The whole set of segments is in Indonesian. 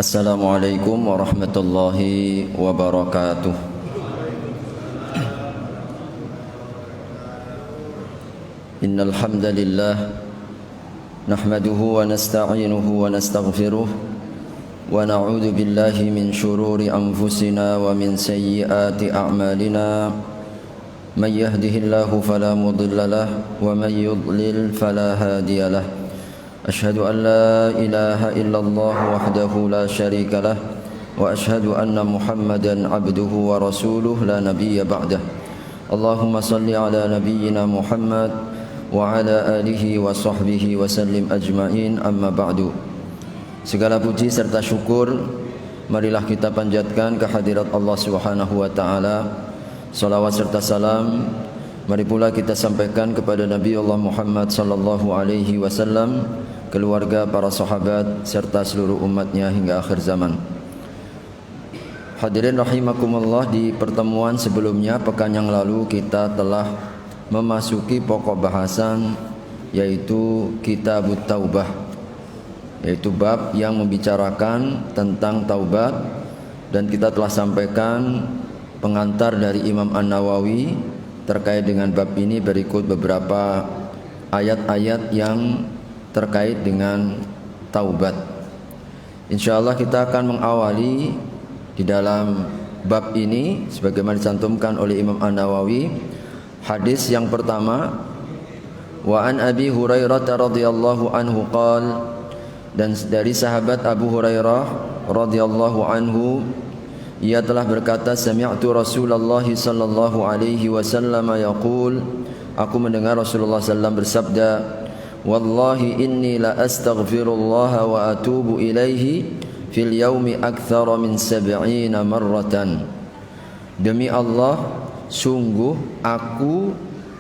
Assalamualaikum warahmatullahi wabarakatuh. Innal hamdalillah nahmaduhu wa nasta'inuhu wa nastaghfiruh wa na'udzu billahi min shururi anfusina wa min sayyiati a'malina. May yahdihillahu fala mudilla lahu wa may yudlil fala hadiya lahu. Ashhadu an la ilaha illallah wahdahu la syarika lah wa ashhadu anna Muhammadan abduhu wa rasuluh la nabiyya ba'dah. Allahumma salli ala nabiyyina Muhammad wa ala alihi wa sahbihi wa sallim ajma'in, amma ba'du. Segala puji serta syukur marilah kita panjatkan kehadirat Allah Subhanahu wa taala. Salawat serta salam mari pula kita sampaikan kepada Nabi Allah Muhammad sallallahu alaihi wasallam, keluarga, para sahabat serta seluruh umatnya hingga akhir zaman. Hadirin rahimakumullah, di pertemuan sebelumnya pekan yang lalu kita telah memasuki pokok bahasan, yaitu Kitabut Taubah, yaitu bab yang membicarakan tentang taubat, dan kita telah sampaikan pengantar dari Imam An-Nawawi terkait dengan bab ini. Berikut beberapa ayat-ayat yang terkait dengan taubat. Insyaallah kita akan mengawali di dalam bab ini sebagaimana dicantumkan oleh Imam An-Nawawi. Hadis yang pertama, wa an Abi Hurairah radhiyallahu anhu qala, dan dari sahabat Abu Hurairah radhiyallahu anhu, ia telah berkata, sami'tu Rasulullah sallallahu alaihi wasallam yaqul, aku mendengar Rasulullah sallallahu bersabda, wallahi inni la astaghfirullah wa atubu ilaihi fil yaumi akthara min 70 marratan. Demi Allah, sungguh aku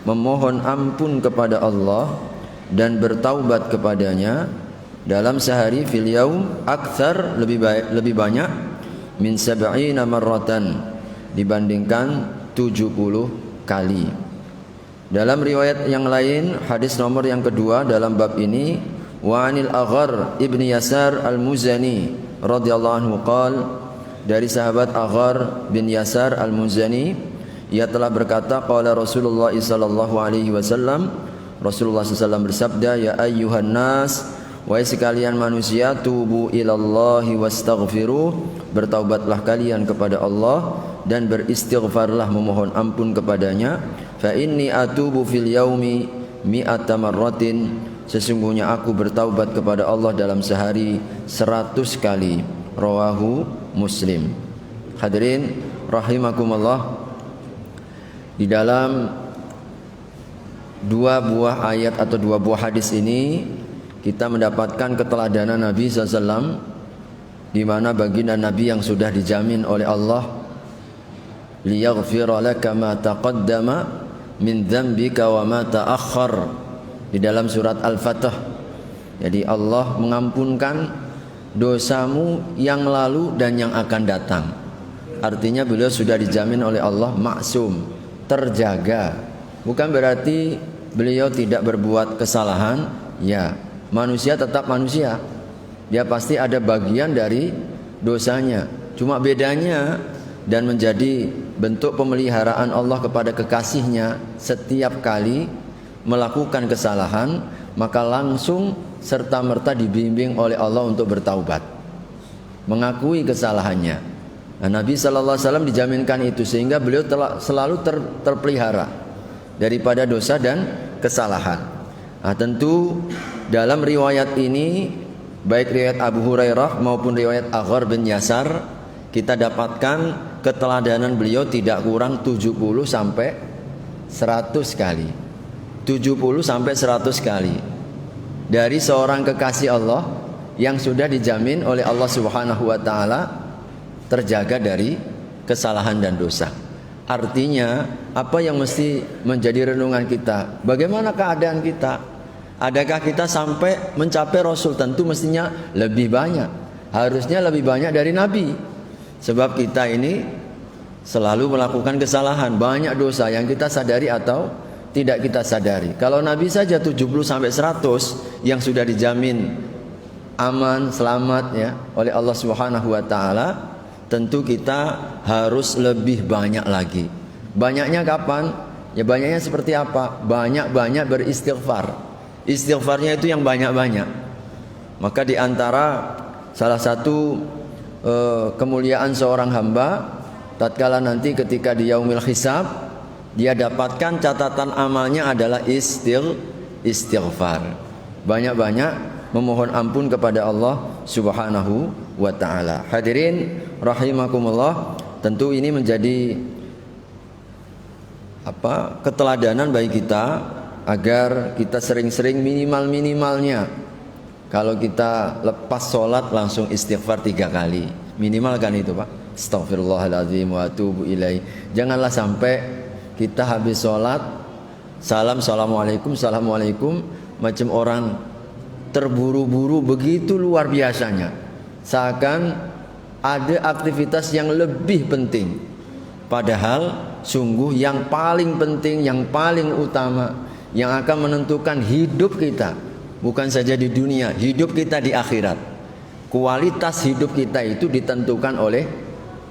memohon ampun kepada Allah dan bertaubat kepadanya dalam sehari, fil yaum akthar, lebih banyak, min 70 marratan, dibandingkan 70 kali. Dalam riwayat yang lain, hadis nomor yang kedua dalam bab ini, wa anil Aghar ibni Yasar al-Muzani radhiyallahu anhu qala, dari sahabat Aghar bin Yasar al-Muzani, ia telah berkata, qala Rasulullah sallallahu alaihi wasallam, Rasulullah sallallahu bersabda, ya ayyuhan nas, wahai sekalian manusia, tubu ilallahi wastaghfiruh, bertaubatlah kalian kepada Allah dan beristighfarlah, memohon ampun kepadanya. Fa inni atubu fil yaumi mi'ata marratin, sesungguhnya aku bertaubat kepada Allah dalam sehari 100 kali. Rawahu Muslim. Hadirin rahimakumullah, di dalam dua buah ayat atau dua buah hadis ini kita mendapatkan keteladanan Nabi SAW, di mana baginda Nabi yang sudah dijamin oleh Allah, liyaghfira laka ma taqaddama min dzambika wa ma ta'akhkhar, di dalam surat Al-Fatah. Jadi Allah mengampunkan dosamu yang lalu dan yang akan datang. Artinya beliau sudah dijamin oleh Allah maksum, terjaga. Bukan berarti beliau tidak berbuat kesalahan, ya. Manusia tetap manusia, dia pasti ada bagian dari dosanya. Cuma bedanya, dan menjadi bentuk pemeliharaan Allah kepada kekasihnya, setiap kali melakukan kesalahan maka langsung serta-merta dibimbing oleh Allah untuk bertaubat, mengakui kesalahannya. Nah, Nabi SAW dijaminkan itu, sehingga beliau selalu terpelihara daripada dosa dan kesalahan. Nah, tentu dalam riwayat ini, baik riwayat Abu Hurairah maupun riwayat Aghar bin Yasar, kita dapatkan keteladanan beliau tidak kurang 70 sampai 100 kali. 70 sampai 100 kali. Dari seorang kekasih Allah yang sudah dijamin oleh Allah Subhanahu wa taala terjaga dari kesalahan dan dosa. Artinya, apa yang mesti menjadi renungan kita? Bagaimana keadaan kita? Adakah kita sampai mencapai Rasul? Tentu mestinya lebih banyak. Harusnya lebih banyak dari Nabi. Sebab kita ini selalu melakukan kesalahan, banyak dosa yang kita sadari atau tidak kita sadari. Kalau Nabi saja 70 sampai 100 yang sudah dijamin aman, selamat ya oleh Allah Subhanahu wa taala, tentu kita harus lebih banyak lagi. Banyaknya kapan? Ya banyaknya seperti apa? Banyak-banyak beristighfar. Istighfarnya itu yang banyak-banyak. Maka di antara salah satu kemuliaan seorang hamba tatkala nanti ketika di yaumil hisab, dia dapatkan catatan amalnya adalah istighfar. Banyak-banyak memohon ampun kepada Allah Subhanahu wa taala. Hadirin rahimakumullah, tentu ini menjadi keteladanan bagi kita agar kita sering-sering minimalnya kalau kita lepas sholat langsung istighfar 3 kali minimal, kan itu Pak. Astaghfirullahaladzim wa atubu ilaih. Janganlah sampai kita habis sholat assalamualaikum macam orang terburu-buru begitu luar biasanya, seakan ada aktivitas yang lebih penting. Padahal sungguh yang paling penting, yang paling utama, yang akan menentukan hidup kita, bukan saja di dunia, hidup kita di akhirat. Kualitas hidup kita itu ditentukan oleh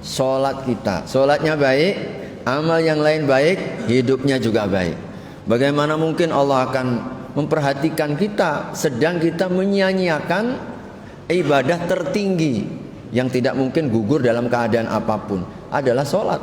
sholat kita. Sholatnya baik, amal yang lain baik, hidupnya juga baik. Bagaimana mungkin Allah akan memperhatikan kita sedang kita menyia-nyiakan ibadah tertinggi yang tidak mungkin gugur dalam keadaan apapun, adalah sholat.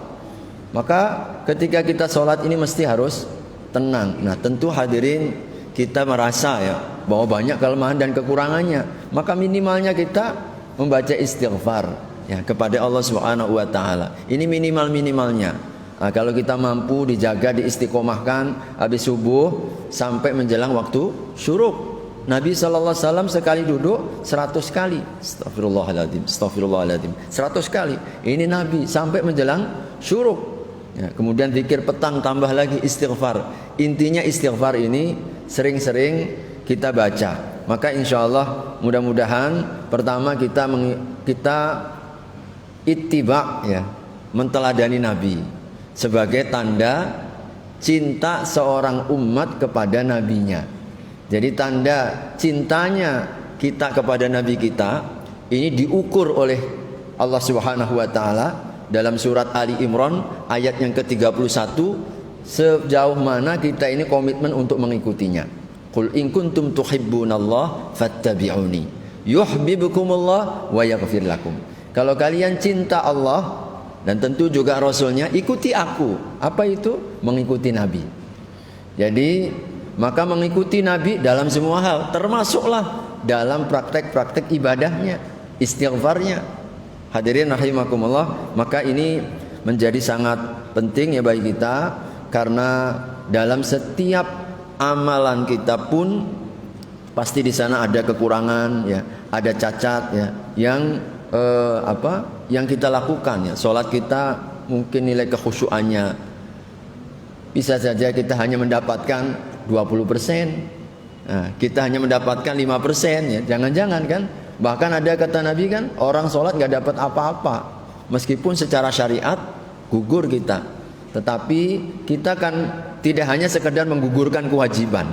Maka ketika kita sholat ini mesti harus tenang. Nah tentu hadirin, kita merasa ya bahwa banyak kelemahan dan kekurangannya, maka minimalnya kita membaca istighfar ya kepada Allah Subhanahu wa taala. Ini minimalnya. Nah, kalau kita mampu dijaga, diistiqomahkan habis subuh sampai menjelang waktu syuruk. Nabi SAW sekali duduk 100 kali. Astagfirullahaladzim 100 kali. Ini Nabi sampai menjelang syuruk ya, kemudian zikir petang tambah lagi istighfar. Intinya istighfar ini sering-sering kita baca. Maka insya Allah mudah-mudahan pertama kita ittiba ya, menteladani Nabi sebagai tanda cinta seorang umat kepada nabinya. Jadi tanda cintanya kita kepada nabi kita ini diukur oleh Allah Subhanahu wa taala dalam surat Ali Imran ayat yang ke-31, sejauh mana kita ini komitmen untuk mengikutinya. Qul in kuntum tuhibbunallah fattabi'uni yuhibbukumullah wa yaghfir lakum. Kalau kalian cinta Allah dan tentu juga Rasulnya, ikuti aku. Apa itu? Mengikuti Nabi. Jadi maka mengikuti Nabi dalam semua hal, termasuklah dalam praktek-praktek ibadahnya, istighfarnya. Hadirin rahimakumullah, maka ini menjadi sangat penting ya bagi kita, karena dalam setiap amalan kita pun pasti di sana ada kekurangan ya, ada cacat ya, yang kita lakukan ya. Salat kita mungkin nilai kekhusyuannya bisa saja kita hanya mendapatkan 20%. Nah, kita hanya mendapatkan 5% ya. Jangan-jangan kan, bahkan ada kata Nabi kan, orang sholat gak dapat apa-apa meskipun secara syariat gugur kita, tetapi kita kan tidak hanya sekedar menggugurkan kewajiban,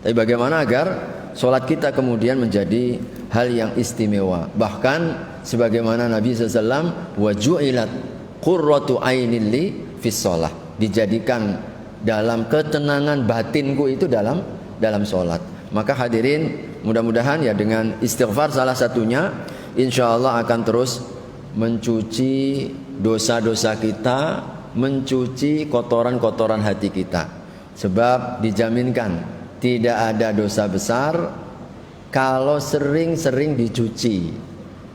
tapi bagaimana agar sholat kita kemudian menjadi hal yang istimewa. Bahkan sebagaimana Nabi SAW, wa ju'ilat qurratu ainil li fis shalah, dijadikan dalam ketenangan batinku itu dalam sholat. Maka hadirin, mudah-mudahan ya dengan istighfar salah satunya, insya Allah akan terus mencuci dosa-dosa kita, mencuci kotoran-kotoran hati kita. Sebab dijaminkan tidak ada dosa besar kalau sering-sering dicuci.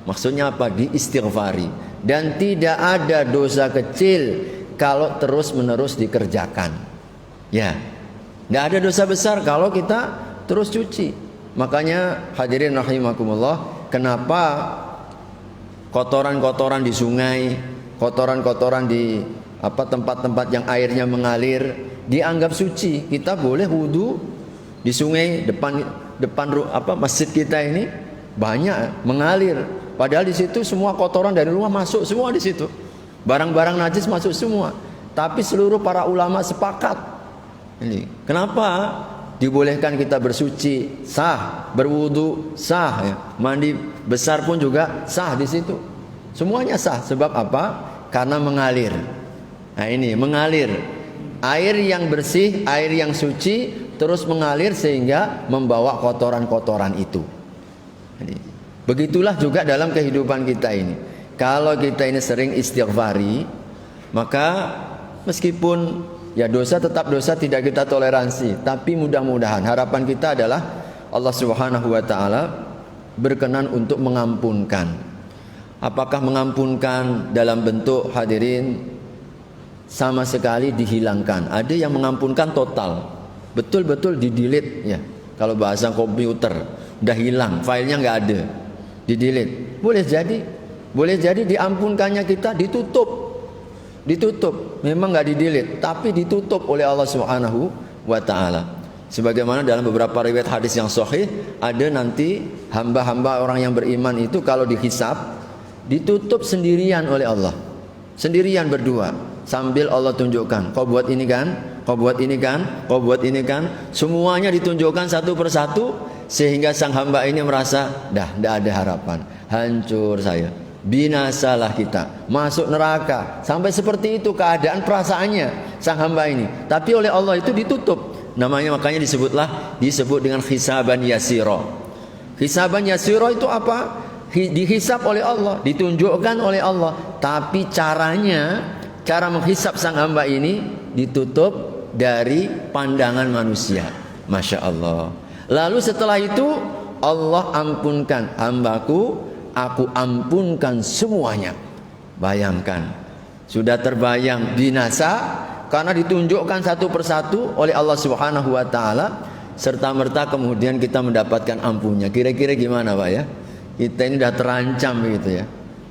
Maksudnya apa? Diistighfari. Dan tidak ada dosa kecil kalau terus-menerus dikerjakan. Ya, tidak ada dosa besar kalau kita terus cuci. Makanya hadirin rahimakumullah, kenapa kotoran-kotoran di sungai, kotoran-kotoran di tempat-tempat yang airnya mengalir dianggap suci? Kita boleh wudu di sungai depan masjid kita ini banyak mengalir. Padahal di situ semua kotoran dari rumah masuk semua di situ. Barang-barang najis masuk semua. Tapi seluruh para ulama sepakat. Ini kenapa dibolehkan kita bersuci, sah, berwudu, sah, ya. Mandi besar pun juga sah di situ. Semuanya sah. Sebab apa? Karena mengalir. Nah ini mengalir. Air yang bersih, air yang suci terus mengalir sehingga membawa kotoran-kotoran itu. Jadi, begitulah juga dalam kehidupan kita ini. Kalau kita ini sering istighfari, maka meskipun ya dosa tetap dosa, tidak kita toleransi, tapi mudah-mudahan harapan kita adalah Allah Subhanahu wa taala berkenan untuk mengampunkan. Apakah mengampunkan dalam bentuk hadirin sama sekali dihilangkan? Ada yang mengampunkan total, betul-betul di-delete ya. Kalau bahasa komputer, udah hilang, filenya nggak ada, di-delete. Boleh jadi diampunkannya kita ditutup. Memang nggak di-delete, tapi ditutup oleh Allah Subhanahu wa taala. Sebagaimana dalam beberapa riwayat hadis yang sahih, ada nanti hamba-hamba orang yang beriman itu kalau dihisab ditutup sendirian oleh Allah. Sendirian berdua, sambil Allah tunjukkan, kau buat ini kan, kau buat ini kan, kau buat ini kan. Semuanya ditunjukkan satu persatu, sehingga sang hamba ini merasa dah tidak ada harapan, hancur saya, binasalah kita, masuk neraka. Sampai seperti itu keadaan perasaannya sang hamba ini. Tapi oleh Allah itu ditutup. Namanya makanya disebut dengan hisaban yasiro. Hisaban yasiro itu apa? Dihisab oleh Allah, ditunjukkan oleh Allah. Tapi cara menghisab sang hamba ini ditutup dari pandangan manusia. Masya Allah. Lalu setelah itu Allah ampunkan hambaku, aku ampunkan semuanya. Bayangkan, sudah terbayang binasa karena ditunjukkan satu persatu oleh Allah Subhanahu wa taala, serta merta kemudian kita mendapatkan ampunnya. Kira-kira gimana Pak ya? Kita ini sudah terancam gitu ya.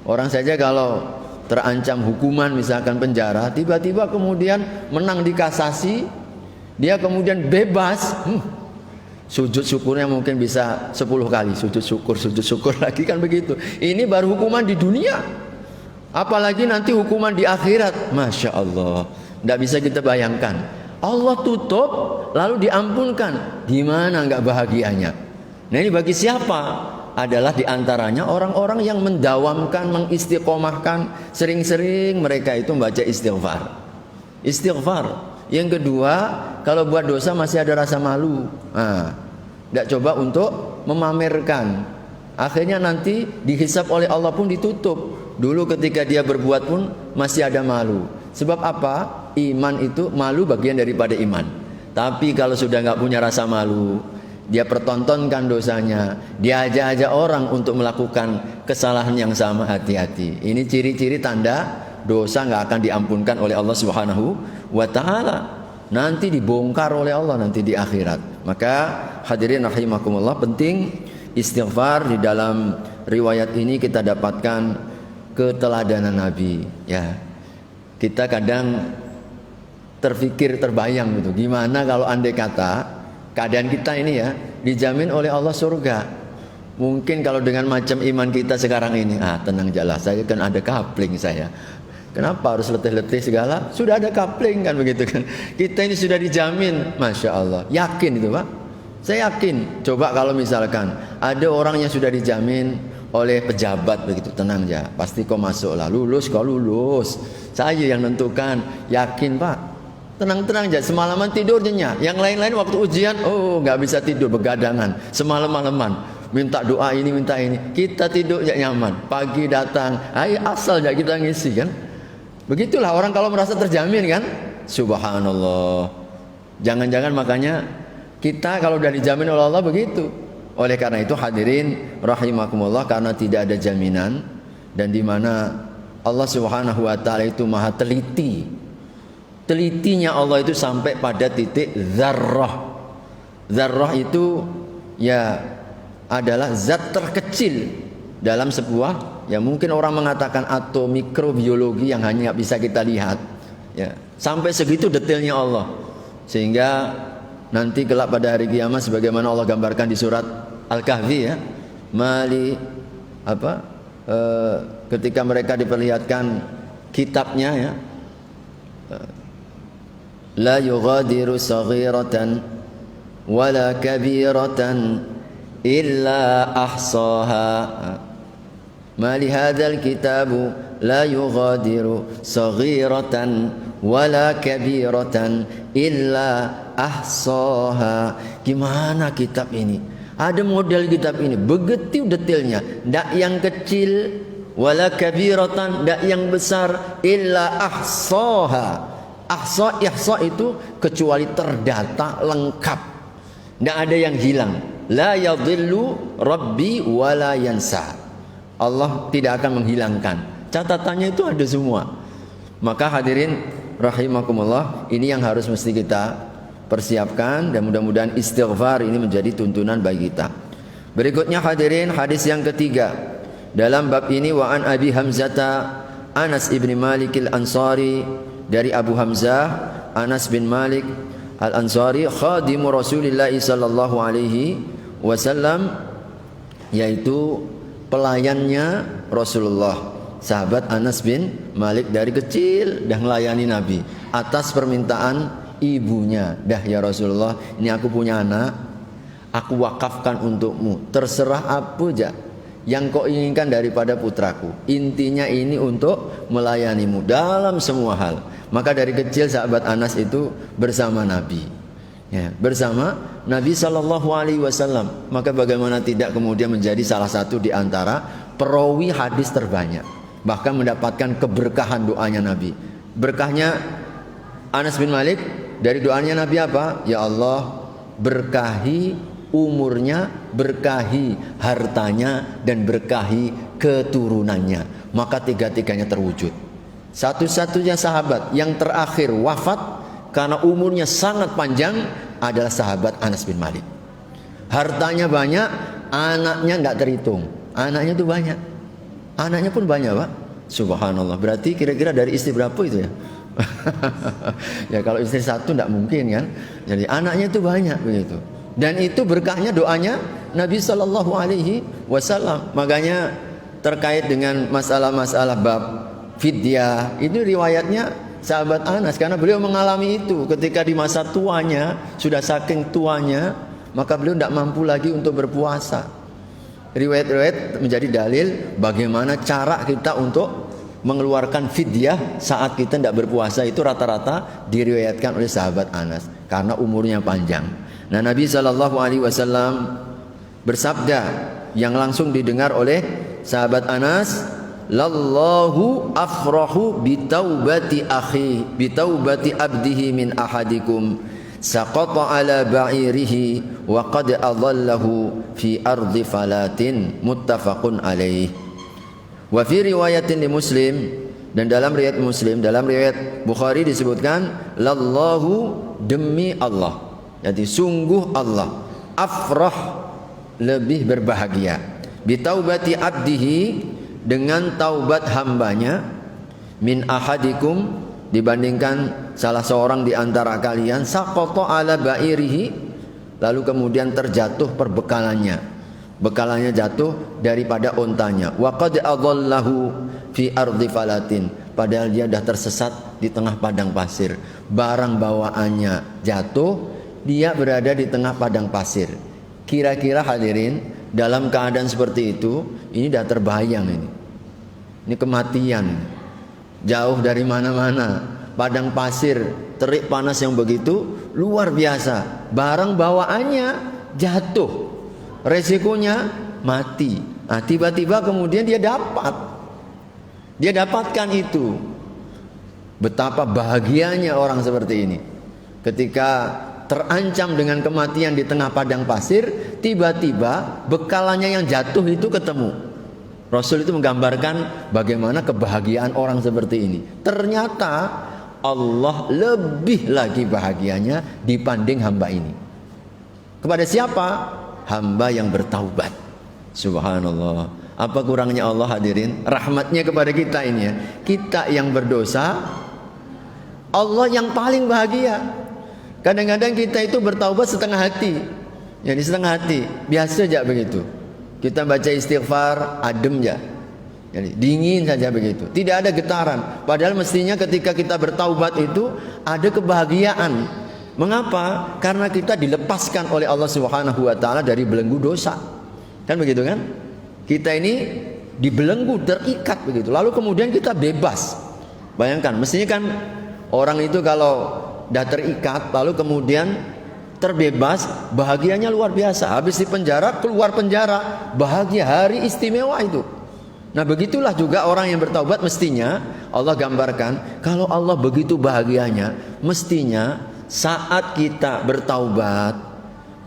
Orang saja kalau terancam hukuman misalkan penjara, tiba-tiba kemudian menang di kasasi, dia kemudian bebas, sujud syukurnya mungkin bisa 10 kali sujud syukur lagi, kan begitu. Ini baru hukuman di dunia, apalagi nanti hukuman di akhirat. Masya Allah, tidak bisa kita bayangkan. Allah tutup lalu diampunkan, gimana nggak bahagianya? Nah ini bagi siapa? Adalah diantaranya orang-orang yang mendawamkan, mengistiqomahkan, sering-sering mereka itu membaca istighfar. Yang kedua, kalau buat dosa masih ada rasa malu, tidak coba untuk memamerkan. Akhirnya nanti dihisab oleh Allah pun ditutup. Dulu ketika dia berbuat pun masih ada malu. Sebab apa? Iman itu, malu bagian daripada iman. Tapi kalau sudah nggak punya rasa malu, dia pertontonkan dosanya, dia ajak-ajak orang untuk melakukan kesalahan yang sama, hati-hati. Ini ciri-ciri tanda dosa nggak akan diampunkan oleh Allah Subhanahu wa taala. Nanti dibongkar oleh Allah nanti di akhirat. Maka hadirin rahimakumullah, penting istighfar. Di dalam riwayat ini kita dapatkan keteladanan Nabi ya. Kita kadang terbayang gitu, gimana kalau andai kata keadaan kita ini ya dijamin oleh Allah surga. Mungkin kalau dengan macam iman kita sekarang ini, tenang jalan, saya kan ada kapling saya. Kenapa harus letih-letih segala? Sudah ada kapling kan begitu kan. Kita ini sudah dijamin, Masya Allah. Yakin itu Pak? Saya yakin. Coba kalau misalkan ada orang yang sudah dijamin oleh pejabat begitu, tenang aja, pasti kau masuk lah, lulus kau lulus. Saya yang nentukan, yakin Pak. Tenang-tenang aja, semalaman tidur nyenyak. Yang lain-lain waktu ujian, nggak bisa tidur, begadangan, semalam-malaman, minta doa ini, minta ini. Kita tidur ya nyaman. Pagi datang, asal aja kita ngisi kan. Begitulah orang kalau merasa terjamin kan. Subhanallah. Jangan-jangan makanya kita kalau udah dijamin oleh Allah begitu. Oleh karena itu hadirin rahimakumullah, karena tidak ada jaminan dan di mana Allah Subhanahu wa taala itu maha teliti. Telitinya Allah itu sampai pada titik zarrah. Zarrah itu ya adalah zat terkecil dalam sebuah, ya mungkin orang mengatakan atom, mikrobiologi yang hanya bisa kita lihat ya. Sampai segitu detailnya Allah, sehingga nanti kelak pada hari kiamat sebagaimana Allah gambarkan di surat Al-Kahfi ya, ketika mereka diperlihatkan kitabnya ya, la yughadiru saghiratan wala kabiratan illa ahsaha. Ma li hadzal kitabu la yughadiru saghiratan wala kabiratan illa ahsaha. Gimana kitab ini? Ada model kitab ini, begitu detailnya. Ndak yang kecil, wala kabiratan, ndak yang besar, illa ahsaha. Ihsa itu kecuali terdata lengkap. Ndak ada yang hilang. La yadhillu rabbi wala yansa. Allah tidak akan menghilangkan. Catatannya itu ada semua. Maka hadirin rahimakumullah, ini yang harus mesti kita persiapkan, dan mudah-mudahan istighfar ini menjadi tuntunan bagi kita. Berikutnya hadirin, hadis yang ketiga dalam bab ini, wa an Abi Hamzata Anas ibn Malik al-Ansari, dari Abu Hamzah Anas bin Malik al-Ansari, khadimu Rasulullah sallallahu alaihi wasallam, yaitu pelayannya Rasulullah. Sahabat Anas bin Malik dari kecil dah melayani Nabi atas permintaan ibunya. Dah ya Rasulullah, ini aku punya anak, aku wakafkan untukmu, terserah apa aja yang kau inginkan daripada putraku. Intinya ini untuk melayanimu dalam semua hal. Maka dari kecil sahabat Anas itu bersama Nabi, ya, bersama Nabi sallallahu alaihi wasallam. Maka bagaimana tidak kemudian menjadi salah satu di antara perawi hadis terbanyak, bahkan mendapatkan keberkahan doanya Nabi. Berkahnya Anas bin Malik dari doanya Nabi apa? Ya Allah, berkahi umurnya, berkahi hartanya, dan berkahi keturunannya. Maka tiga-tiganya terwujud. Satu-satunya sahabat yang terakhir wafat karena umurnya sangat panjang adalah sahabat Anas bin Malik. Hartanya banyak, anaknya tidak terhitung. Anaknya itu banyak. Anaknya pun banyak, Pak. Subhanallah. Berarti kira-kira dari istri berapa itu ya? Ya kalau istri satu tidak mungkin kan. Jadi anaknya itu banyak begitu. Dan itu berkahnya doanya Nabi sallallahu alaihi wasallam. Makanya terkait dengan masalah-masalah bab fidyah, itu riwayatnya sahabat Anas, karena beliau mengalami itu ketika di masa tuanya, sudah saking tuanya, maka beliau tidak mampu lagi untuk berpuasa. Riwayat-riwayat menjadi dalil bagaimana cara kita untuk mengeluarkan fidyah saat kita tidak berpuasa. Itu rata-rata diriwayatkan oleh sahabat Anas karena umurnya panjang. Nah, Nabi SAW bersabda yang langsung didengar oleh sahabat Anas, lallahu afrahu bitaubati akhi bitaubati abdihi min ahadikum saqata ala ba'irihi wa qad adallahu fi ardi falatin, muttafaqun alaih. Wa fi riwayatin li Muslim, dan dalam riwayat Muslim, dalam riwayat Bukhari disebutkan lallahu, demi Allah, jadi sungguh Allah, afrah, lebih berbahagia, bitaubati abdihi, dengan taubat hambanya, min ahadikum, dibandingkan salah seorang di antara kalian, saqata ala ba'irihi, lalu kemudian terjatuh perbekalannya, bekalannya jatuh daripada ontanya, wa qad adallahu fi ardi falatin, padahal dia dah tersesat di tengah padang pasir, barang bawaannya jatuh, dia berada di tengah padang pasir. Kira-kira hadirin, dalam keadaan seperti itu, ini dah terbayang ini kematian, jauh dari mana-mana, padang pasir, terik panas yang begitu luar biasa, barang bawaannya jatuh, resikonya mati. Nah, tiba-tiba kemudian dia dapatkan itu. Betapa bahagianya orang seperti ini ketika terancam dengan kematian di tengah padang pasir, tiba-tiba bekalannya yang jatuh itu ketemu. Rasul itu menggambarkan bagaimana kebahagiaan orang seperti ini. Ternyata Allah lebih lagi bahagianya dibanding hamba ini. Kepada siapa? Hamba yang bertaubat. Subhanallah. Apa kurangnya Allah hadirin? Rahmatnya kepada kita ini ya. Kita yang berdosa, Allah yang paling bahagia. Kadang-kadang kita itu bertaubat setengah hati. Jadi setengah hati, biasa aja begitu. Kita baca istighfar, adem aja. Jadi dingin saja begitu. Tidak ada getaran. Padahal mestinya ketika kita bertaubat itu ada kebahagiaan. Mengapa? Karena kita dilepaskan oleh Allah Subhanahu wa taala dari belenggu dosa. Kan begitu kan? Kita ini dibelenggu, terikat begitu. Lalu kemudian kita bebas. Bayangkan, mestinya kan orang itu kalau dah terikat lalu kemudian terbebas, bahagianya luar biasa. Habis di penjara, keluar penjara, bahagia, hari istimewa itu. Nah, begitulah juga orang yang bertaubat, mestinya Allah gambarkan, kalau Allah begitu bahagianya, mestinya saat kita bertaubat,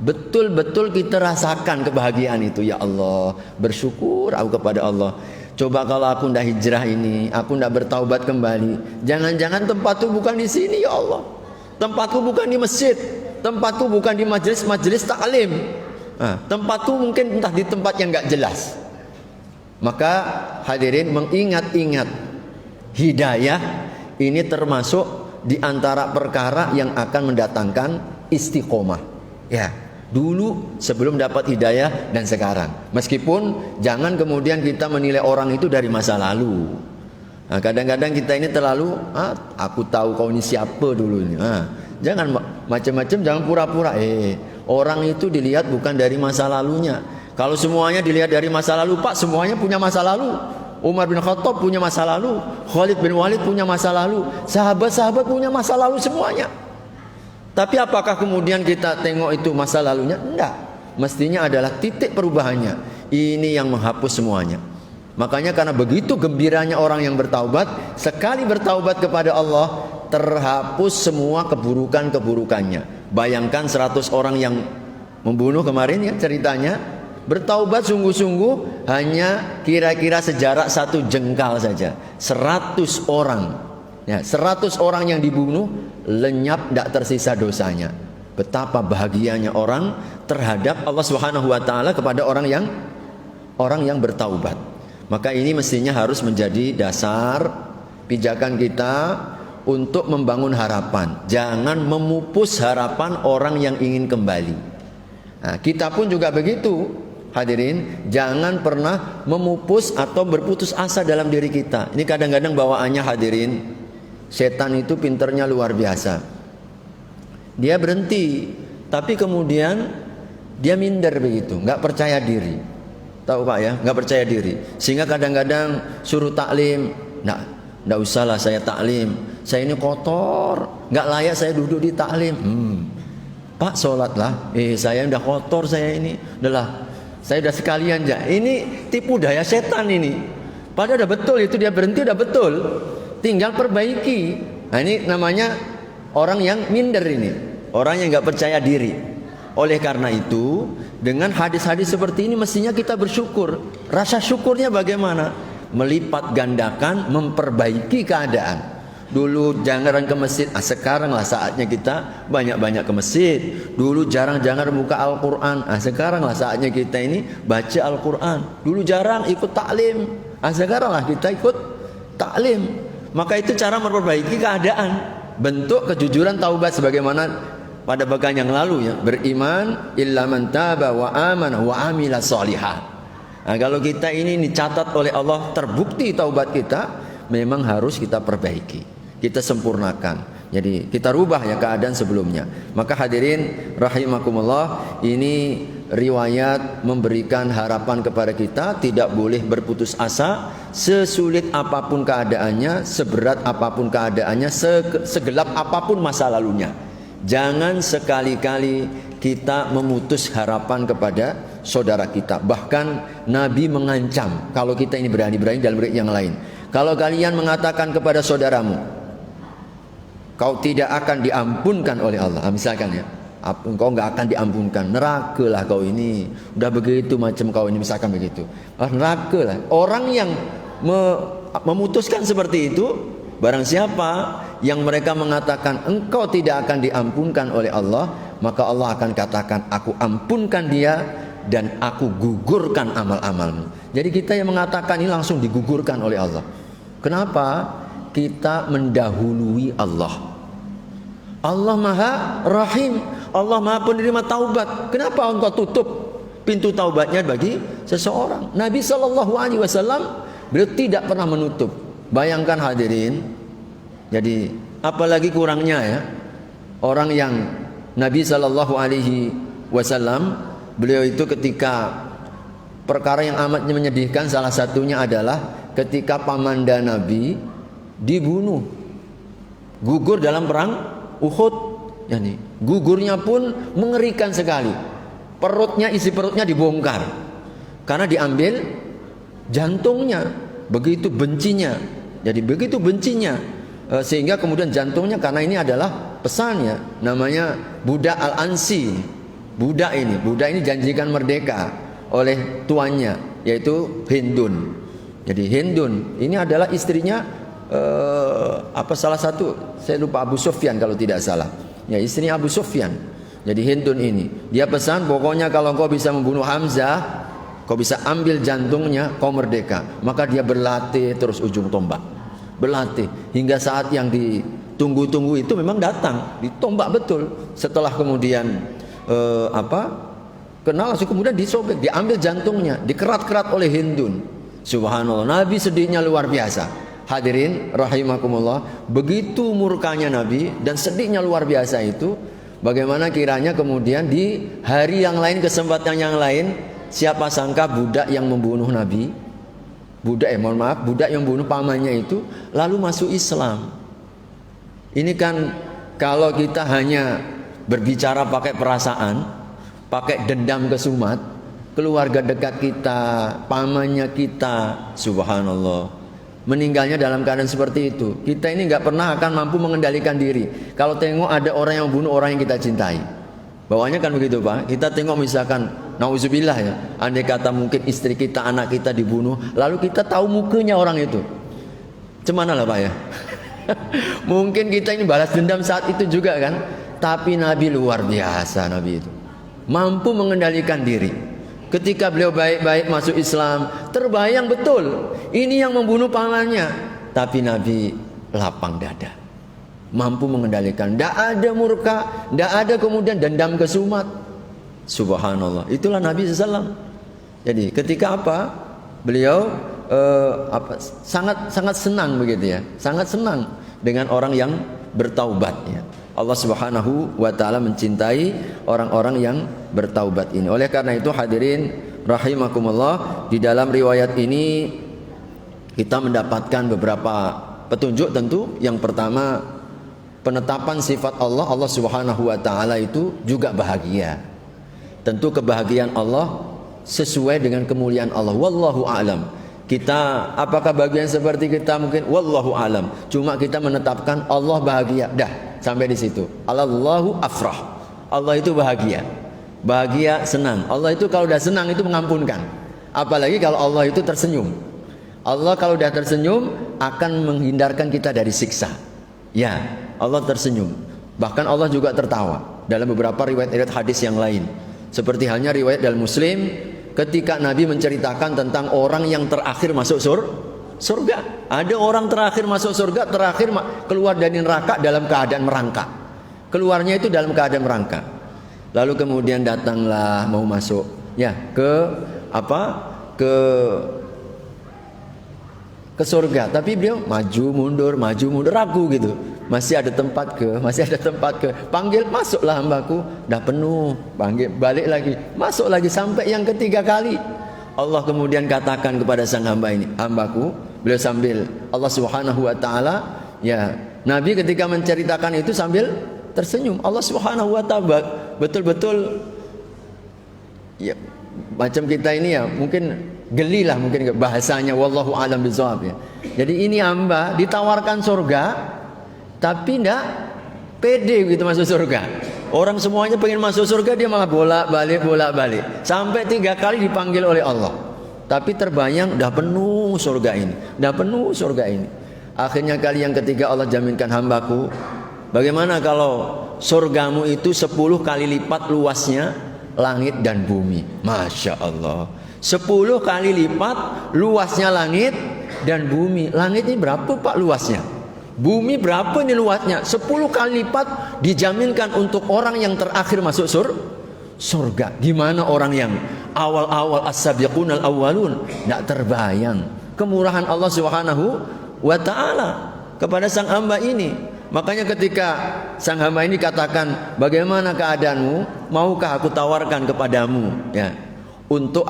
betul-betul kita rasakan kebahagiaan itu. Ya Allah, bersyukur aku kepada Allah. Coba kalau aku ndak hijrah ini, aku ndak bertaubat kembali, jangan-jangan tempatku bukan di sini ya Allah. Tempatku bukan di masjid, tempatku bukan di majelis taklim. Tempatku mungkin entah di tempat yang enggak jelas. Maka hadirin, mengingat-ingat hidayah ini termasuk di antara perkara yang akan mendatangkan istiqomah. Ya, dulu sebelum dapat hidayah dan sekarang. Meskipun jangan kemudian kita menilai orang itu dari masa lalu. Nah, kadang-kadang kita ini terlalu, aku tahu kau ini siapa dulu ini. Jangan macam-macam, jangan pura-pura. Orang itu dilihat bukan dari masa lalunya. Kalau semuanya dilihat dari masa lalu, Pak, semuanya punya masa lalu. Umar bin Khattab punya masa lalu, Khalid bin Walid punya masa lalu, sahabat-sahabat punya masa lalu semuanya. Tapi apakah kemudian kita tengok itu masa lalunya? Enggak. Mestinya adalah titik perubahannya. Ini yang menghapus semuanya. Makanya karena begitu gembiranya orang yang bertaubat, sekali bertaubat kepada Allah, terhapus semua keburukan-keburukannya. Bayangkan 100 orang yang membunuh kemarin ya ceritanya, bertaubat sungguh-sungguh hanya kira-kira sejarak 1 jengkal saja. 100 orang. Ya, 100 orang yang dibunuh lenyap, tidak tersisa dosanya. Betapa bahagianya orang terhadap Allah Subhanahu wa taala kepada orang yang bertaubat. Maka ini mestinya harus menjadi dasar pijakan kita untuk membangun harapan. Jangan memupus harapan orang yang ingin kembali. Nah, kita pun juga begitu. Hadirin, jangan pernah memupus atau berputus asa dalam diri kita. Ini kadang-kadang bawaannya hadirin, setan itu pinternya luar biasa. Dia berhenti, tapi kemudian dia minder begitu, nggak percaya diri. Tahu Pak ya, nggak percaya diri. Sehingga kadang-kadang suruh taklim, nggak usahlah saya taklim. Saya ini kotor, nggak layak saya duduk di taklim. Pak sholatlah, saya udah kotor saya ini, udahlah. Saya udah sekalian aja. Ini tipu daya setan ini. Padahal udah betul itu, dia berhenti udah betul. Tinggal perbaiki. Nah, ini namanya orang yang minder ini. Orang yang nggak percaya diri. Oleh karena itu, dengan hadis-hadis seperti ini mestinya kita bersyukur. Rasa syukurnya bagaimana? Melipat gandakan, memperbaiki keadaan. Dulu jarang ke masjid, sekarang lah saatnya kita banyak-banyak ke masjid. Dulu jarang-jarang buka Al-Quran, sekarang lah saatnya kita ini baca Al-Quran. Dulu jarang ikut taklim, sekarang lah kita ikut taklim. Maka itu cara memperbaiki keadaan. Bentuk kejujuran taubat sebagaimana pada pekan yang lalu ya, beriman illa man taba wa amana wa amila sholihan. Nah, kalau kita ini dicatat oleh Allah terbukti taubat kita, memang harus kita perbaiki, kita sempurnakan. Jadi kita rubah ya keadaan sebelumnya. Maka hadirin rahimakumullah, ini riwayat memberikan harapan kepada kita, tidak boleh berputus asa. Sesulit apapun keadaannya, seberat apapun keadaannya, segelap apapun masa lalunya, jangan sekali-kali kita memutus harapan kepada saudara kita. Bahkan Nabi mengancam kalau kita ini berani-berani dalam riwayat yang lain, kalau kalian mengatakan kepada saudaramu kau tidak akan diampunkan oleh Allah, misalkan ya, engkau nggak akan diampunkan, neraka lah kau ini, udah begitu macam kau ini, misalkan begitu, neraka lah. Orang yang memutuskan seperti itu, barang siapa yang mereka mengatakan engkau tidak akan diampunkan oleh Allah, maka Allah akan katakan aku ampunkan dia dan aku gugurkan amal-amalmu. Jadi kita yang mengatakan ini langsung digugurkan oleh Allah. Kenapa? Kita mendahului Allah. Allah Maha Rahim, Allah Maha penerima taubat. Kenapa engkau tutup pintu taubatnya bagi seseorang? Nabi SAW beliau tidak pernah menutup. Bayangkan hadirin. Jadi apalagi kurangnya ya, orang yang Nabi Shallallahu Alaihi Wasallam, beliau itu ketika perkara yang amat menyedihkan, salah satunya adalah ketika pamanda Nabi dibunuh, gugur dalam perang Uhud. Yani, gugurnya pun mengerikan sekali. Perutnya, isi perutnya dibongkar karena diambil jantungnya. Begitu bencinya. Jadi begitu bencinya, sehingga kemudian jantungnya, karena ini adalah pesannya, namanya budak Al-Ansi. Budak ini janjikan merdeka oleh tuannya, yaitu Hindun. Jadi Hindun ini adalah istrinya salah satu, saya lupa, Abu Sufyan kalau tidak salah. Ya, istrinya Abu Sufyan. Jadi Hindun ini, dia pesan, pokoknya kalau kau bisa membunuh Hamzah, kau bisa ambil jantungnya, kau merdeka. Maka dia berlatih terus ujung tombak, berlatih hingga saat yang ditunggu-tunggu itu memang datang, ditombak betul. Setelah kemudian kenal, kemudian disobek, diambil jantungnya, dikerat-kerat oleh Hindun. Subhanallah, Nabi sedihnya luar biasa. Hadirin rahimakumullah, begitu murkanya Nabi dan sedihnya luar biasa itu, bagaimana kiranya kemudian di hari yang lain, kesempatan yang lain, siapa sangka budak yang membunuh Nabi, budak yang membunuh pamannya itu lalu masuk Islam. Ini kan kalau kita hanya berbicara pakai perasaan, pakai dendam kesumat, keluarga dekat kita, pamannya kita, subhanallah, meninggalnya dalam keadaan seperti itu, kita ini nggak pernah akan mampu mengendalikan diri. Kalau tengok ada orang yang bunuh orang yang kita cintai, bawahnya kan begitu Pak. Kita tengok misalkan, nauzubillah ya, andai kata mungkin istri kita, anak kita dibunuh, lalu kita tahu mukanya orang itu, cemana lah Pak ya. Mungkin kita ini balas dendam saat itu juga kan. Tapi Nabi luar biasa, Nabi itu mampu mengendalikan diri. Ketika beliau baik-baik masuk Islam, terbayang betul ini yang membunuh pamannya, tapi Nabi lapang dada, mampu mengendalikan. Tidak ada murka, tidak ada kemudian dendam kesumat. Subhanallah, itulah Nabi SAW. Jadi ketika beliau sangat senang begitu ya, sangat senang dengan orang yang bertaubat ya. Allah Subhanahu wa taala mencintai orang-orang yang bertaubat ini. Oleh karena itu hadirin rahimakumullah, di dalam riwayat ini kita mendapatkan beberapa petunjuk tentu. Yang pertama, penetapan sifat Allah Subhanahu wa taala itu juga bahagia. Tentu kebahagiaan Allah sesuai dengan kemuliaan Allah. Wallahu a'lam. Kita apakah bagian seperti kita mungkin, wallahu a'lam. Cuma kita menetapkan Allah bahagia. Dah, sampai di situ. Allahu afrah. Allah itu bahagia. Bahagia, senang. Allah itu kalau udah senang itu mengampunkan. Apalagi kalau Allah itu tersenyum. Allah kalau udah tersenyum akan menghindarkan kita dari siksa. Ya, Allah tersenyum. Bahkan Allah juga tertawa dalam beberapa riwayat hadis yang lain. Seperti halnya riwayat dalam Muslim ketika Nabi menceritakan tentang orang yang terakhir masuk surga. Ada orang terakhir masuk surga, terakhir keluar dari neraka dalam keadaan merangkak. Keluarnya itu dalam keadaan merangkak. Lalu kemudian datanglah mau masuk ya ke surga, tapi beliau maju mundur ragu gitu. Masih ada tempat ke, panggil, masuklah hambaku, dah penuh, panggil balik lagi, masuk lagi, sampai yang ketiga kali Allah kemudian katakan kepada sang hamba ini, hambaku, beliau sambil Allah Subhanahu wa taala ya, Nabi ketika menceritakan itu sambil tersenyum. Allah Subhanahu wa taala betul-betul ya, macam kita ini ya, mungkin geli lah mungkin bahasanya, wallahu alam bizawab ya. Jadi ini hamba ditawarkan surga tapi tidak pede gitu masuk surga. Orang semuanya pengen masuk surga, dia malah bolak-balik sampai 3 kali dipanggil oleh Allah. Tapi terbayang dah penuh surga ini. Akhirnya kali yang ketiga Allah jaminkan, hambaku, bagaimana kalau surgamu itu 10 kali lipat luasnya langit dan bumi. Masya Allah, 10 kali lipat luasnya langit dan bumi. Langit ini berapa Pak luasnya? Bumi berapa ini luasnya? 10 kali lipat dijaminkan untuk orang yang terakhir masuk surga. Gimana orang yang awal-awal as-sabiqunal awwalun? Tidak terbayang kemurahan Allah Subhanahu wa taala kepada sang hamba ini. Makanya ketika sang hamba ini katakan, bagaimana keadaanmu? Maukah aku tawarkan kepadamu, ya, untuk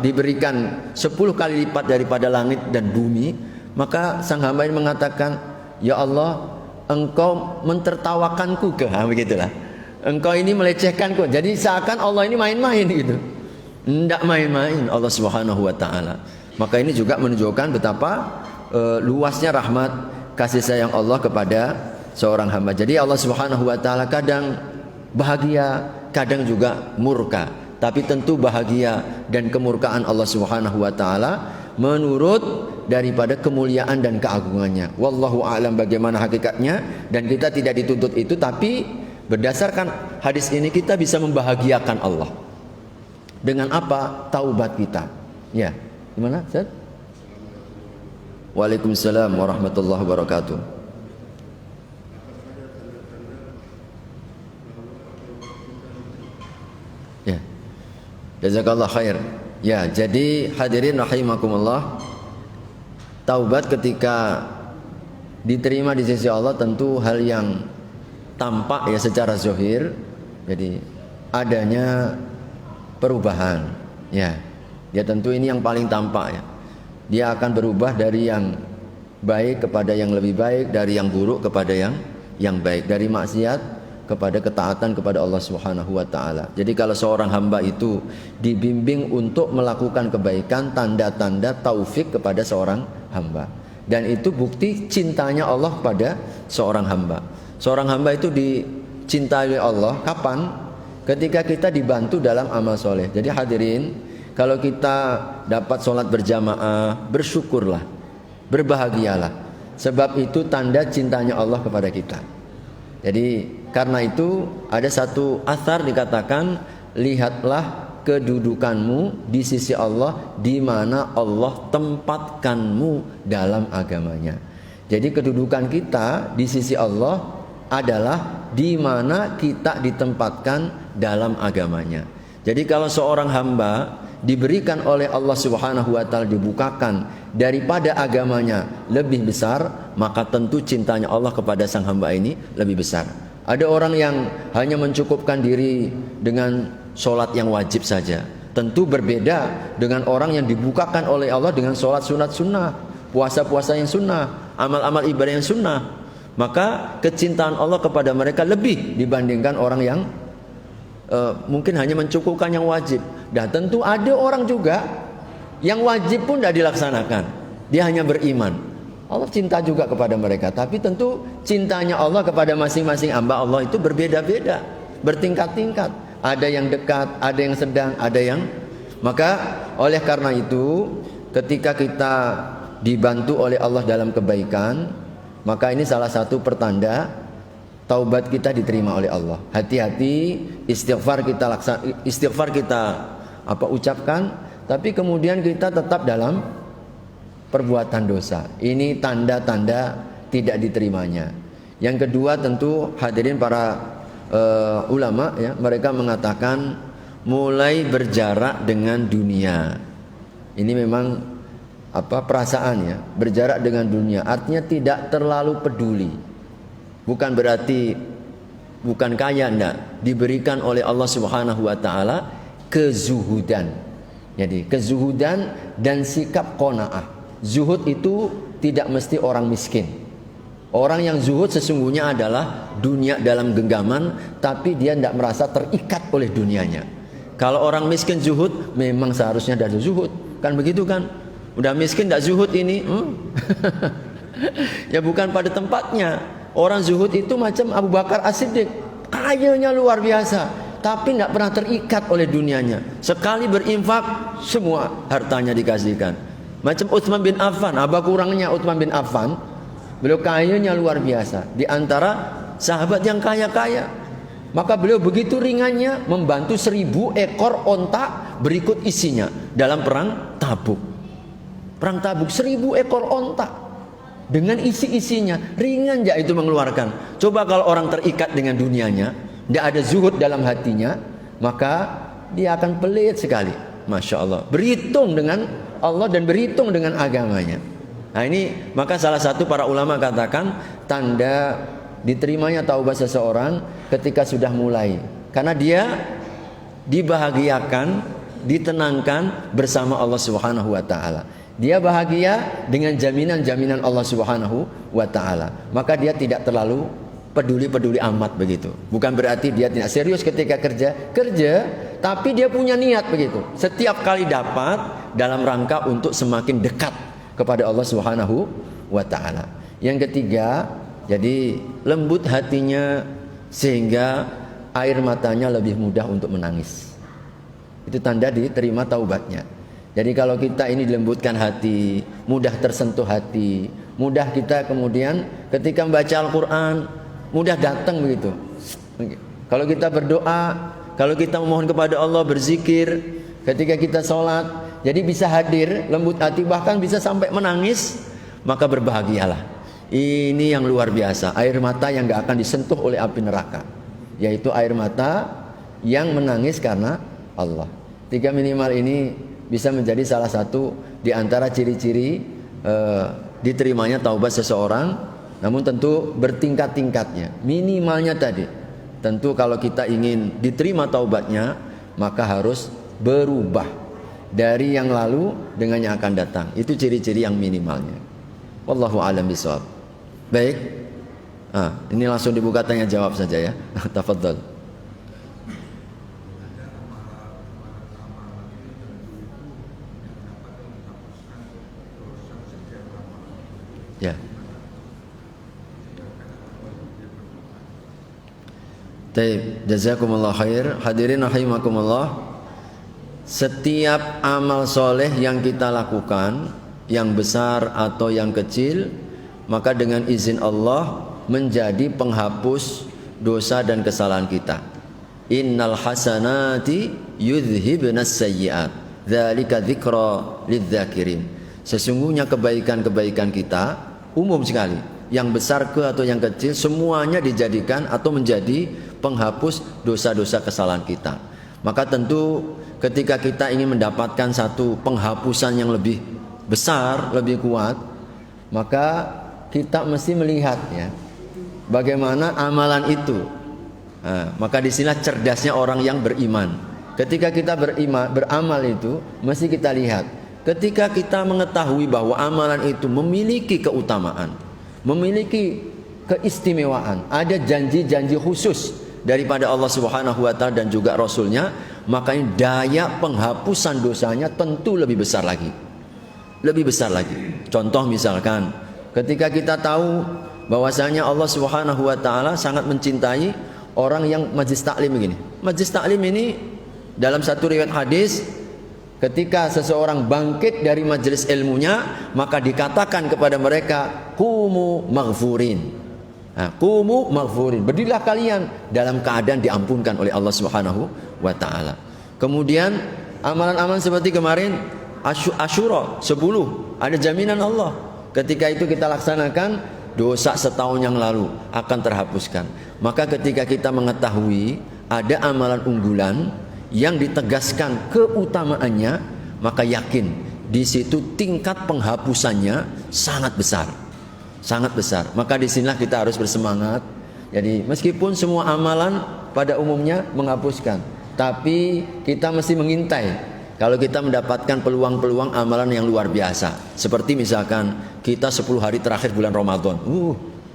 diberikan 10 kali lipat daripada langit dan bumi? Maka sang hamba ini mengatakan, ya Allah, engkau mentertawakanku ke, begitulah. Engkau ini melecehkanku. Jadi seakan Allah ini main-main gitu. Tidak main-main Allah Subhanahu wa taala. Maka ini juga menunjukkan betapa luasnya rahmat kasih sayang Allah kepada seorang hamba. Jadi Allah Subhanahu wa taala kadang bahagia, kadang juga murka. Tapi tentu bahagia dan kemurkaan Allah Subhanahu wa taala menurut daripada kemuliaan dan keagungannya. Wallahu a'lam bagaimana hakikatnya, dan kita tidak dituntut itu, tapi berdasarkan hadis ini kita bisa membahagiakan Allah. Dengan apa? Taubat kita. Ya. Gimana, Ustaz? Waalaikumsalam warahmatullahi wabarakatuh. Ya. Jazakallah khair. Ya, jadi hadirin rahimakumullah, taubat ketika diterima di sisi Allah tentu hal yang tampak ya secara zahir. Jadi adanya perubahan. Ya. Ya tentu ini yang paling tampak ya. Dia akan berubah dari yang baik kepada yang lebih baik, dari yang buruk kepada yang baik, dari maksiat kepada ketaatan kepada Allah Subhanahu wa taala. Jadi kalau seorang hamba itu dibimbing untuk melakukan kebaikan, tanda-tanda taufik kepada seorang hamba. Dan itu bukti cintanya Allah pada seorang hamba. Seorang hamba itu dicintai oleh Allah kapan? Ketika kita dibantu dalam amal soleh. Jadi hadirin, kalau kita dapat sholat berjamaah, bersyukurlah, berbahagialah. Sebab itu tanda cintanya Allah kepada kita. Jadi karena itu ada satu athar dikatakan, lihatlah kedudukanmu di sisi Allah, di mana Allah tempatkanmu dalam agamanya. Jadi kedudukan kita di sisi Allah adalah di mana kita ditempatkan dalam agamanya. Jadi kalau seorang hamba diberikan oleh Allah Subhanahu wa taala, dibukakan daripada agamanya lebih besar, maka tentu cintanya Allah kepada sang hamba ini lebih besar. Ada orang yang hanya mencukupkan diri dengan sholat yang wajib saja, tentu berbeda dengan orang yang dibukakan oleh Allah dengan sholat sunat sunnah, puasa-puasa yang sunnah, amal-amal ibadah yang sunnah. Maka kecintaan Allah kepada mereka lebih dibandingkan orang yang mungkin hanya mencukupkan yang wajib. Dan tentu ada orang juga yang wajib pun tidak dilaksanakan, dia hanya beriman. Allah cinta juga kepada mereka. Tapi tentu cintanya Allah kepada masing-masing hamba Allah itu berbeda-beda, bertingkat-tingkat. Ada yang dekat, ada yang sedang, ada yang... Maka oleh karena itu ketika kita dibantu oleh Allah dalam kebaikan, maka ini salah satu pertanda taubat kita diterima oleh Allah. Hati-hati istighfar kita ucapkan, tapi kemudian kita tetap dalam perbuatan dosa. Ini tanda-tanda tidak diterimanya. Yang kedua tentu hadirin para ulama ya, mereka mengatakan mulai berjarak dengan dunia. Ini memang perasaan ya, berjarak dengan dunia. Artinya tidak terlalu peduli. Bukan berarti bukan kaya, enggak. Diberikan oleh Allah Subhanahu wa taala kezuhudan. Jadi kezuhudan dan sikap qanaah. Zuhud itu tidak mesti orang miskin. Orang yang zuhud sesungguhnya adalah dunia dalam genggaman, tapi dia tidak merasa terikat oleh dunianya. Kalau orang miskin zuhud, memang seharusnya ada zuhud. Kan begitu kan? Udah miskin tidak zuhud ini. Ya bukan pada tempatnya. Orang zuhud itu macam Abu Bakar As-Siddiq, kayanya luar biasa, tapi tidak pernah terikat oleh dunianya. Sekali berinfak, semua hartanya dikasihkan. Macam Utsman bin Affan, apa kurangnya Utsman bin Affan? Beliau kayanya luar biasa, di antara sahabat yang kaya-kaya. Maka beliau begitu ringannya membantu 1000 ekor onta berikut isinya dalam perang Tabuk. Perang Tabuk 1000 ekor onta dengan isi-isinya, ringan aja itu mengeluarkan. Coba kalau orang terikat dengan dunianya, tidak ada zuhud dalam hatinya, maka dia akan pelit sekali. Masya Allah, berhitung dengan Allah dan berhitung dengan agamanya. Nah ini maka salah satu para ulama katakan tanda diterimanya taubat seseorang ketika sudah mulai. Karena dia dibahagiakan, ditenangkan bersama Allah Subhanahu wa taala. Dia bahagia dengan jaminan-jaminan Allah Subhanahu wa taala. Maka dia tidak terlalu peduli amat begitu. Bukan berarti dia tidak serius ketika kerja, tapi dia punya niat begitu. Setiap kali dapat dalam rangka untuk semakin dekat kepada Allah Subhanahu wa taala. Yang ketiga, jadi lembut hatinya sehingga air matanya lebih mudah untuk menangis. Itu tanda diterima taubatnya. Jadi kalau kita ini dilembutkan hati, mudah tersentuh hati, mudah kita kemudian ketika membaca Al-Quran, mudah datang begitu. Kalau kita berdoa, kalau kita memohon kepada Allah, berzikir, ketika kita sholat, jadi bisa hadir, lembut hati, bahkan bisa sampai menangis, maka berbahagialah. Ini yang luar biasa, air mata yang gak akan disentuh oleh api neraka, yaitu air mata yang menangis karena Allah. 3 minimal ini bisa menjadi salah satu di antara ciri-ciri diterimanya taubat seseorang. Namun tentu bertingkat-tingkatnya. Minimalnya tadi, tentu kalau kita ingin diterima taubatnya, maka harus berubah dari yang lalu dengan yang akan datang. Itu ciri-ciri yang minimalnya. Wallahu a'lam bishawab. Baik, ini langsung dibuka tanya jawab saja ya. Tafadhol. Ya. Baik, jazakumullah khair. Hadirin rahimakumullah. Setiap amal soleh yang kita lakukan, yang besar atau yang kecil, maka dengan izin Allah menjadi penghapus dosa dan kesalahan kita. Innal hasanati yudhibnas sayyi'at, dzalika dzikra lidzakirin. Sesungguhnya kebaikan-kebaikan kita umum sekali, yang besar atau yang kecil, semuanya dijadikan atau menjadi penghapus dosa-dosa kesalahan kita. Maka tentu ketika kita ingin mendapatkan satu penghapusan yang lebih besar, lebih kuat, maka kita mesti melihat ya, bagaimana amalan itu. Maka disinilah cerdasnya orang yang beriman. Ketika kita beramal itu, mesti kita lihat. Ketika kita mengetahui bahwa amalan itu memiliki keutamaan, memiliki keistimewaan, ada janji-janji khusus daripada Allah Subhanahu wa taala dan juga Rasulnya, maka daya penghapusan dosanya tentu lebih besar lagi. Lebih besar lagi. Contoh misalkan, ketika kita tahu bahwasanya Allah Subhanahu wa taala sangat mencintai orang yang majlis taklim begini. Majlis taklim ini dalam satu riwayat hadis, ketika seseorang bangkit dari majelis ilmunya, maka dikatakan kepada mereka, qumu maghfurin. Qumu maghfurin. Berdirilah kalian dalam keadaan diampunkan oleh Allah Subhanahu wa taala. Kemudian amalan-amalan seperti kemarin Asyura 10, ada jaminan Allah. Ketika itu kita laksanakan, dosa setahun yang lalu akan terhapuskan. Maka ketika kita mengetahui ada amalan unggulan yang ditegaskan keutamaannya, maka yakin di situ tingkat penghapusannya sangat besar, sangat besar. Maka disinilah kita harus bersemangat. Jadi meskipun semua amalan pada umumnya menghapuskan, tapi kita mesti mengintai kalau kita mendapatkan peluang-peluang amalan yang luar biasa. Seperti misalkan kita 10 hari terakhir bulan Ramadan,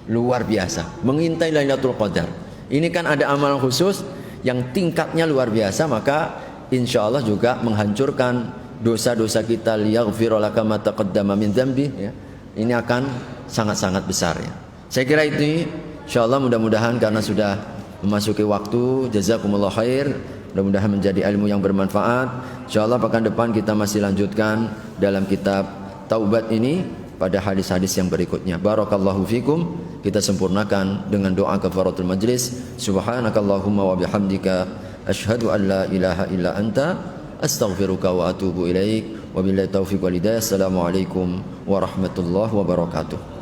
luar biasa, mengintai Lailatul Qadar. Ini kan ada amalan khusus yang tingkatnya luar biasa, maka insya Allah juga menghancurkan dosa-dosa kita. Liyaghfira laka ma taqaddama min dzambi, ya. Ini akan sangat-sangat besar ya. Saya kira itu insya Allah, mudah-mudahan karena sudah memasuki waktu. Jazakumullah khair. Mudah-mudahan menjadi ilmu yang bermanfaat. Insya Allah pekan depan kita masih lanjutkan dalam kitab Taubat ini pada hadis-hadis yang berikutnya. Barakallahu fikum. Kita sempurnakan dengan doa kafaratul majlis. Subhanakallahumma wa bihamdika asyhadu an la ilaha illa anta astaghfiruka wa atubu ilaik. Wabillahi taufiq wal hidayah. Assalamualaikum warahmatullahi wabarakatuh.